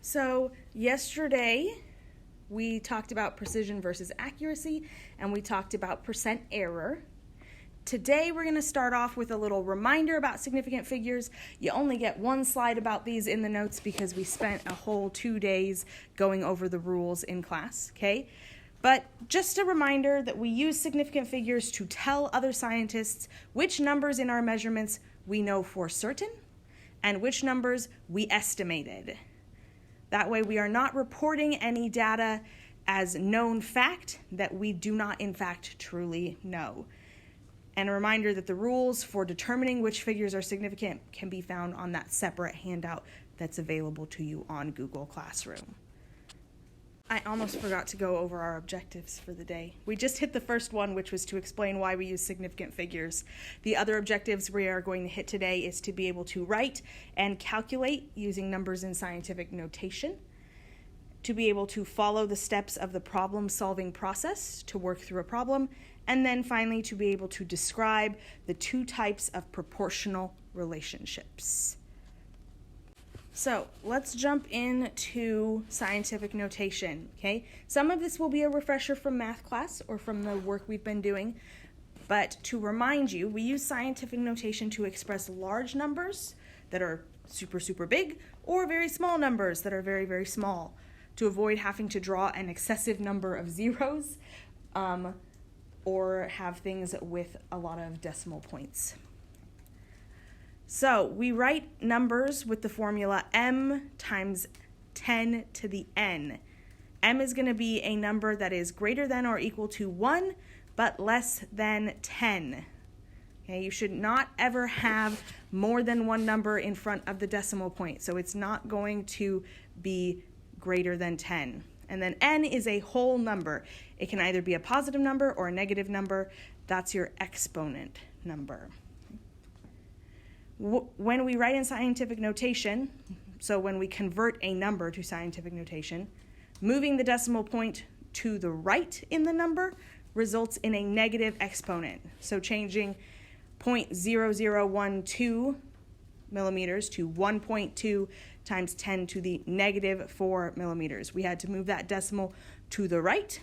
So yesterday we talked about precision versus accuracy, and we talked about percent error. Today we're going to start off with a little reminder about significant figures. You only get one slide about these in the notes because we spent a whole 2 days going over the rules in class, okay? But just a reminder that we use significant figures to tell other scientists which numbers in our measurements we know for certain and which numbers we estimated. That way we are not reporting any data as known fact that we do not in fact truly know. And a reminder that the rules for determining which figures are significant can be found on that separate handout that's available to you on Google Classroom. I almost forgot to go over our objectives for the day. We just hit the first one, which was to explain why we use significant figures. The other objectives we are going to hit today is to be able to write and calculate using numbers in scientific notation, to be able to follow the steps of the problem-solving process to work through a problem, and then finally to be able to describe the two types of proportional relationships. So let's jump into scientific notation, okay? Some of this will be a refresher from math class or from the work we've been doing, but to remind you, we use scientific notation to express large numbers that are super, super big or very small numbers that are very, very small, to avoid having to draw an excessive number of zeros or have things with a lot of decimal points. So we write numbers with the formula m times 10 to the n. M is going to be a number that is greater than or equal to 1, but less than 10. Okay, you should not ever have more than one number in front of the decimal point, so it's not going to be greater than 10. And then n is a whole number. It can either be a positive number or a negative number. That's your exponent number. When we write in scientific notation, so when we convert a number to scientific notation, moving the decimal point to the right in the number results in a negative exponent. So changing 0.0012 millimeters to 1.2 times 10 to the negative 4 millimeters. We had to move that decimal to the right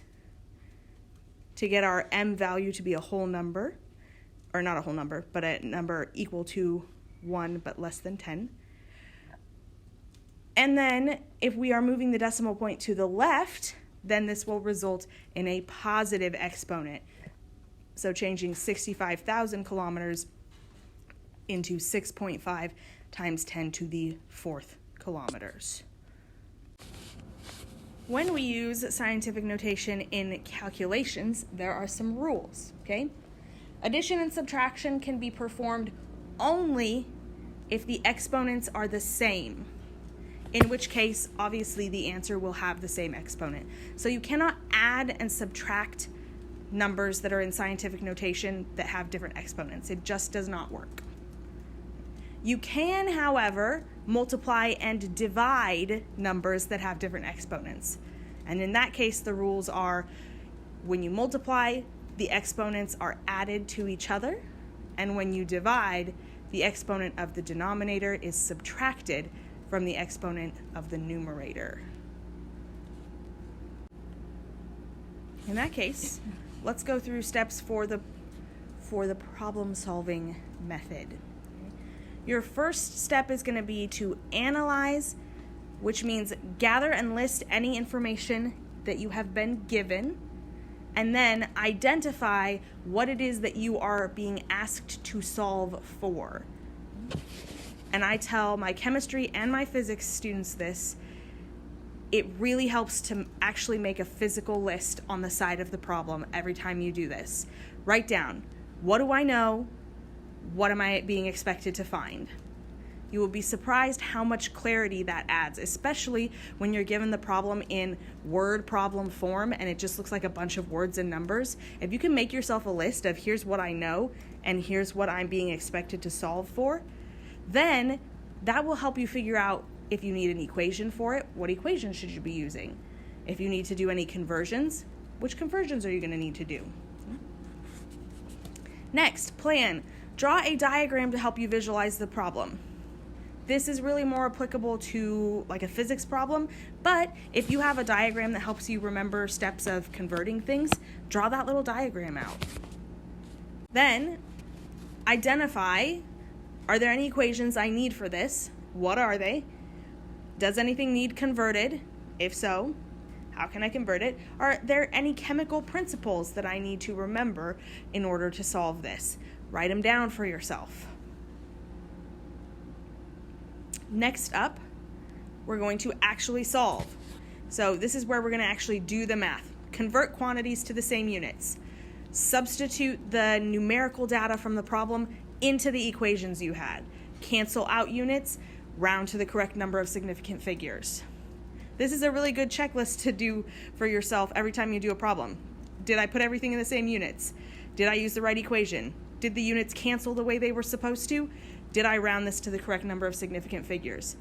to get our m value to be a whole number, or not a whole number, but a number equal to 1 but less than 10. And then if we are moving the decimal point to the left, then this will result in a positive exponent. So changing 65,000 kilometers into 6.5 times 10 to the 4th kilometers. When we use scientific notation in calculations, there are some rules, okay? Addition and subtraction can be performed only if the exponents are the same, in which case, obviously, the answer will have the same exponent. So you cannot add and subtract numbers that are in scientific notation that have different exponents. It just does not work. You can, however, multiply and divide numbers that have different exponents. And in that case, the rules are when you multiply, the exponents are added to each other, and when you divide, the exponent of the denominator is subtracted from the exponent of the numerator. In that case, let's go through steps for the problem-solving method. Your first step is going to be to analyze, which means gather and list any information that you have been given, and then identify what it is that you are being asked to solve for. And I tell my chemistry and my physics students this. It really helps to actually make a physical list on the side of the problem every time you do this. Write down, what do I know? What am I being expected to find? You will be surprised how much clarity that adds, especially when you're given the problem in word problem form and it just looks like a bunch of words and numbers. If you can make yourself a list of here's what I know and here's what I'm being expected to solve for, then that will help you figure out if you need an equation for it, what equation should you be using? If you need to do any conversions, which conversions are you going to need to do? Next, plan. Draw a diagram to help you visualize the problem. This is really more applicable to like a physics problem, but if you have a diagram that helps you remember steps of converting things, draw that little diagram out. Then identify, are there any equations I need for this? What are they? Does anything need converted? If so, how can I convert it? Are there any chemical principles that I need to remember in order to solve this? Write them down for yourself. Next up, we're going to actually solve. So this is where we're going to actually do the math. Convert quantities to the same units. Substitute the numerical data from the problem into the equations you had. Cancel out units, round to the correct number of significant figures. This is a really good checklist to do for yourself every time you do a problem. Did I put everything in the same units? Did I use the right equation? Did the units cancel the way they were supposed to? Did I round this to the correct number of significant figures?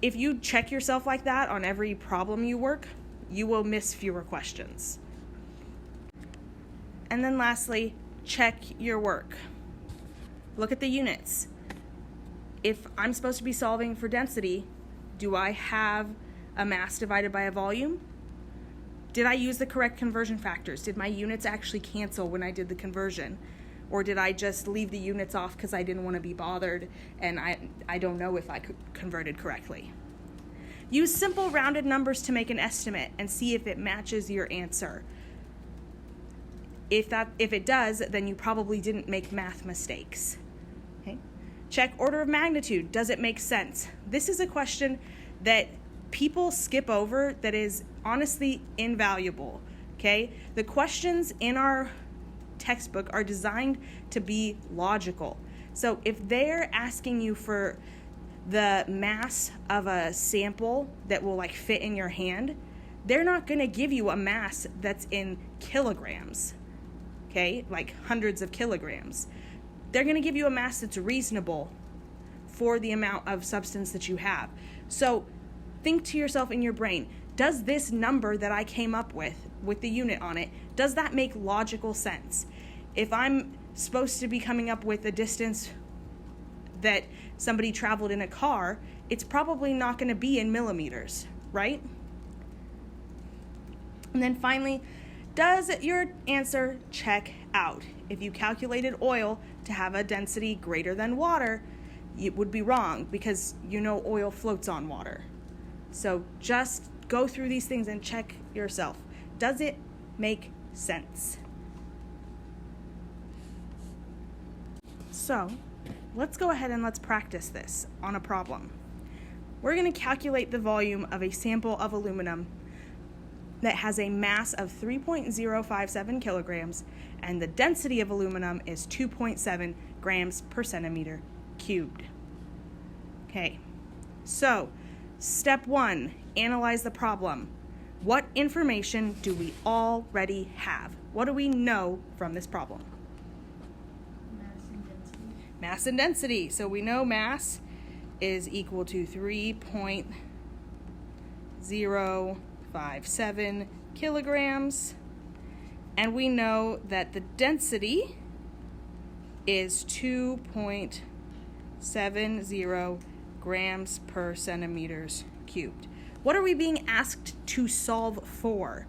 If you check yourself like that on every problem you work, you will miss fewer questions. And then lastly, check your work. Look at the units. If I'm supposed to be solving for density, do I have a mass divided by a volume? Did I use the correct conversion factors? Did my units actually cancel when I did the conversion? Or did I just leave the units off because I didn't want to be bothered and I don't know if I converted correctly? Use simple rounded numbers to make an estimate and see if it matches your answer. If it does, then you probably didn't make math mistakes. Okay? Check order of magnitude. Does it make sense? This is a question that people skip over that is honestly invaluable. Okay? The questions in our textbook are designed to be logical. So if they're asking you for the mass of a sample that will like fit in your hand, they're not going to give you a mass that's in kilograms. Okay? Like hundreds of kilograms. They're going to give you a mass that's reasonable for the amount of substance that you have. So think to yourself in your brain, does this number that I came up with the unit on it, does that make logical sense? If I'm supposed to be coming up with a distance that somebody traveled in a car, it's probably not going to be in millimeters, right? And then finally, does your answer check out? If you calculated oil to have a density greater than water, it would be wrong because you know oil floats on water. So just go through these things and check yourself. Does it make sense? So let's go ahead and let's practice this on a problem. We're going to calculate the volume of a sample of aluminum that has a mass of 3.057 kilograms and the density of aluminum is 2.7 grams per centimeter cubed. Okay, so step 1, analyze the problem. What information do we already have? What do we know from this problem? Mass and density. Mass and density. So we know mass is equal to 3.057 kilograms. And we know that the density is 2.70 grams per centimeters cubed. What are we being asked to solve for?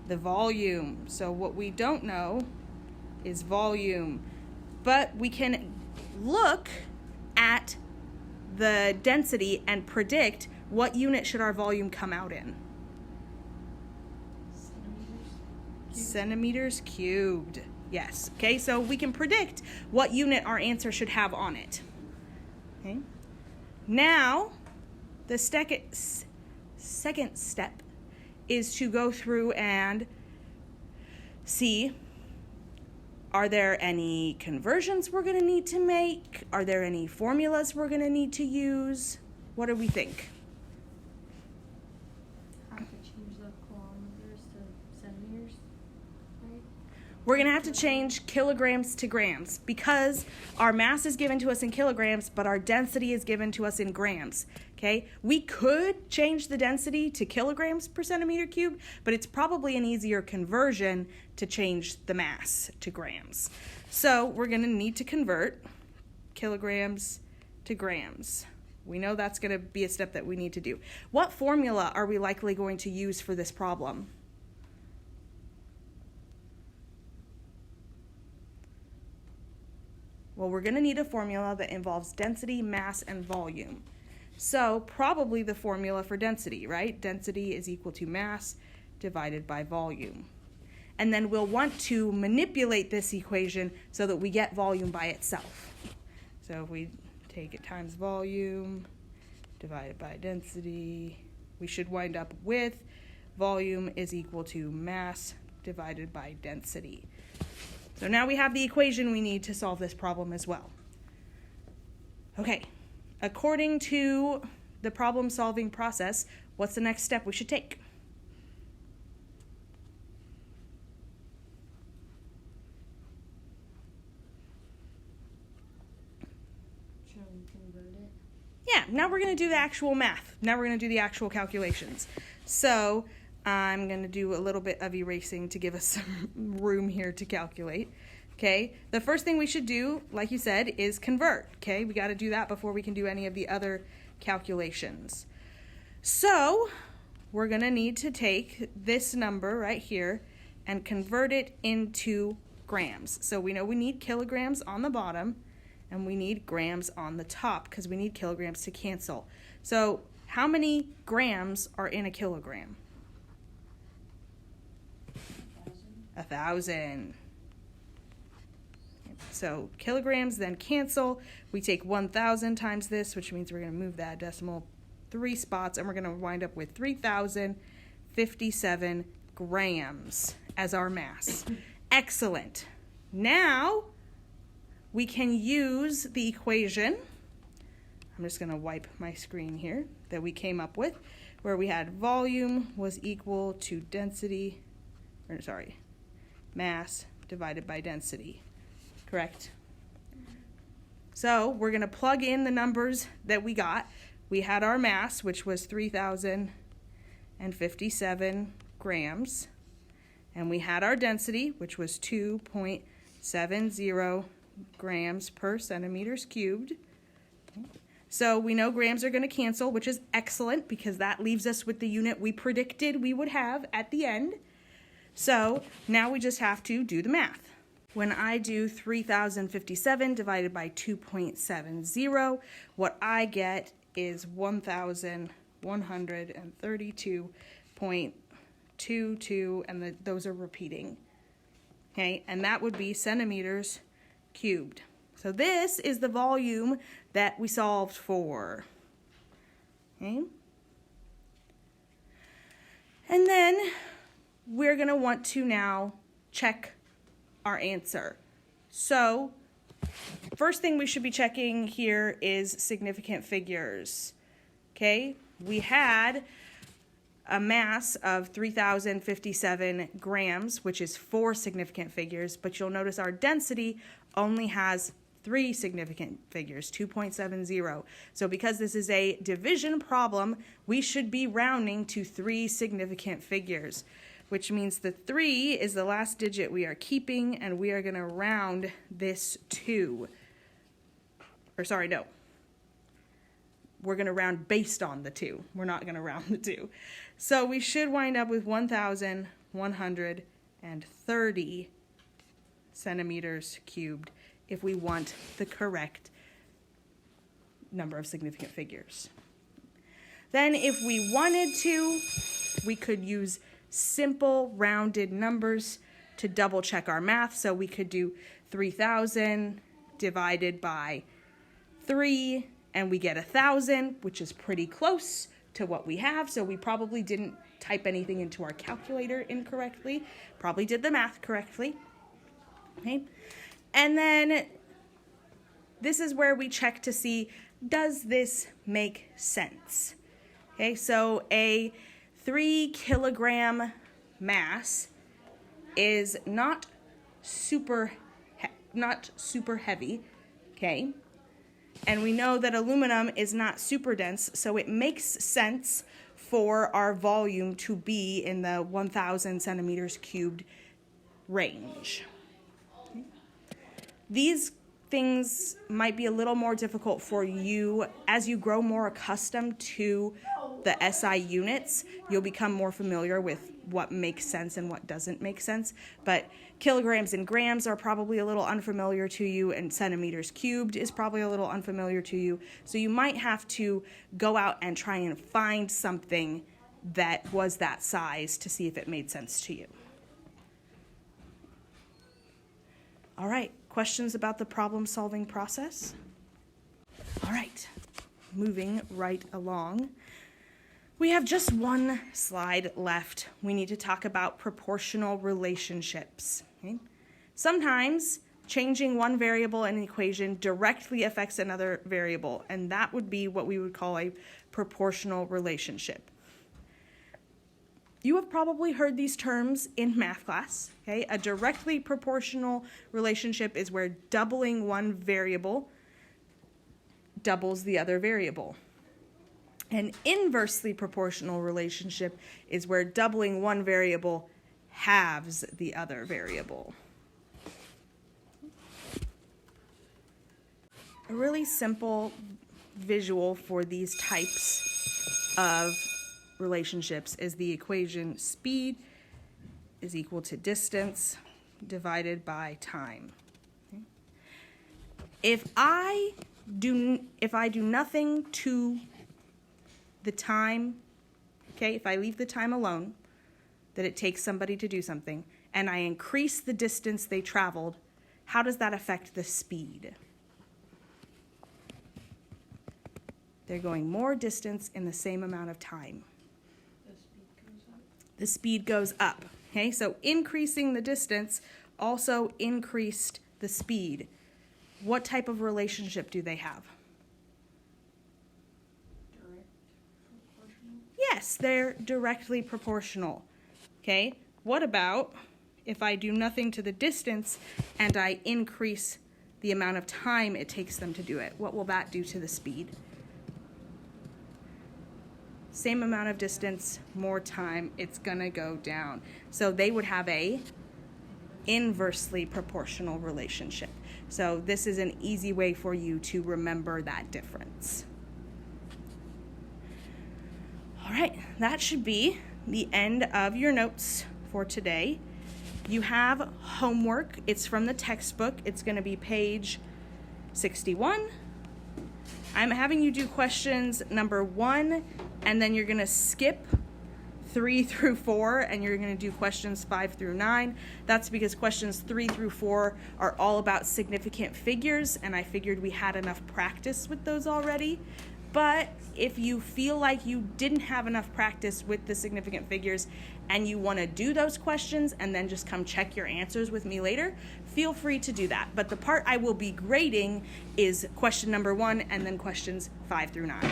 The volume. So what we don't know is volume. But we can look at the density and predict what unit should our volume come out in. Centimeters cubed. Yes. Okay, so we can predict what unit our answer should have on it. Okay. Now, the second step is to go through and see, are there any conversions we're going to need to make? Are there any formulas we're going to need to use? What do we think? Have to change the kilometers to centimeters, right? We're going to have to change kilograms to grams because our mass is given to us in kilograms, but our density is given to us in grams. Okay? We could change the density to kilograms per centimeter cubed, but it's probably an easier conversion to change the mass to grams. So we're going to need to convert. kilograms to grams. We know that's going to be a step that we need to do. What formula are we likely going to use for this problem? Well, we're going to need a formula that involves density, mass, and volume. So probably the formula for density, right? Density is equal to mass divided by volume. And then we'll want to manipulate this equation so that we get volume by itself. So if we take it times volume divided by density, we should wind up with volume is equal to mass divided by density. So now we have the equation we need to solve this problem as well. Okay, according to the problem-solving process, what's the next step we should take? Should we convert it? Yeah, now we're going to do the actual math. Now we're going to do the actual calculations. So I'm going to do a little bit of erasing to give us some room here to calculate. Okay, the first thing we should do, like you said, is convert. Okay, we got to do that before we can do any of the other calculations. So we're going to need to take this number right here and convert it into grams. So we know we need kilograms on the bottom and we need grams on the top because we need kilograms to cancel. So how many grams are in a kilogram? 1,000. So kilograms then cancel. We take 1,000 times this, which means we're going to move that decimal 3 spots, and we're going to wind up with 3,057 grams as our mass. Excellent. Now we can use the equation. I'm just going to wipe my screen here that we came up with, where we had volume was equal to mass divided by density. Correct? So we're going to plug in the numbers that we got. We had our mass, which was 3,057 grams. And we had our density, which was 2.70 grams per centimeters cubed. So we know grams are going to cancel, which is excellent because that leaves us with the unit we predicted we would have at the end. So now we just have to do the math. When I do 3,057 divided by 2.70, what I get is 1,132.22, and those are repeating. Okay, and that would be centimeters cubed. So this is the volume that we solved for. Okay? And then we're going to want to now check our answer. So first thing we should be checking here is significant figures. Okay, we had a mass of 3,057 grams, which is 4 significant figures, but you'll notice our density only has 3 significant figures, 2.70. So because this is a division problem, we should be rounding to 3 significant figures, which means the 3 is the last digit we are keeping, and we are going to round this to, we're going to round based on the 2. We're not going to round the 2. So we should wind up with 1,130 centimeters cubed if we want the correct number of significant figures. Then if we wanted to, we could use simple rounded numbers to double check our math. So we could do 3,000 divided by 3, and we get 1,000, which is pretty close to what we have. So we probably didn't type anything into our calculator incorrectly, probably did the math correctly. Okay, and then this is where we check to see, does this make sense? Okay, so a 3 kilogram mass is not super heavy, okay? And we know that aluminum is not super dense, so it makes sense for our volume to be in the 1,000 centimeters cubed range. These things might be a little more difficult for you as you grow more accustomed to the SI units. You'll become more familiar with what makes sense and what doesn't make sense. But kilograms and grams are probably a little unfamiliar to you, and centimeters cubed is probably a little unfamiliar to you. So you might have to go out and try and find something that was that size to see if it made sense to you. All right, questions about the problem-solving process? All right, moving right along. We have just one slide left. We need to talk about proportional relationships. Okay? Sometimes changing one variable in an equation directly affects another variable, and that would be what we would call a proportional relationship. You have probably heard these terms in math class. Okay? A directly proportional relationship is where doubling one variable doubles the other variable. An inversely proportional relationship is where doubling one variable halves the other variable. A really simple visual for these types of relationships is the equation speed is equal to distance divided by time. Okay? If I do nothing to the time, okay, if I leave the time alone that it takes somebody to do something, and I increase the distance they traveled, how does that affect the speed? They're going more distance in the same amount of time. The speed goes up. Okay, so increasing the distance also increased the speed. What type of relationship do they have? Direct proportional. Yes, they're directly proportional. Okay, what about if I do nothing to the distance and I increase the amount of time it takes them to do it? What will that do to the speed? Same amount of distance, more time, it's gonna go down. So they would have a inversely proportional relationship. So this is an easy way for you to remember that difference. All right, that should be the end of your notes for today. You have homework. It's from the textbook. It's gonna be page 61. I'm having you do questions number 1, and then you're going to skip 3 through 4, and you're going to do questions 5 through 9. That's because questions 3 through 4 are all about significant figures, and I figured we had enough practice with those already. But if you feel like you didn't have enough practice with the significant figures and you want to do those questions and then just come check your answers with me later, feel free to do that. But the part I will be grading is question number 1 and then questions 5 through 9.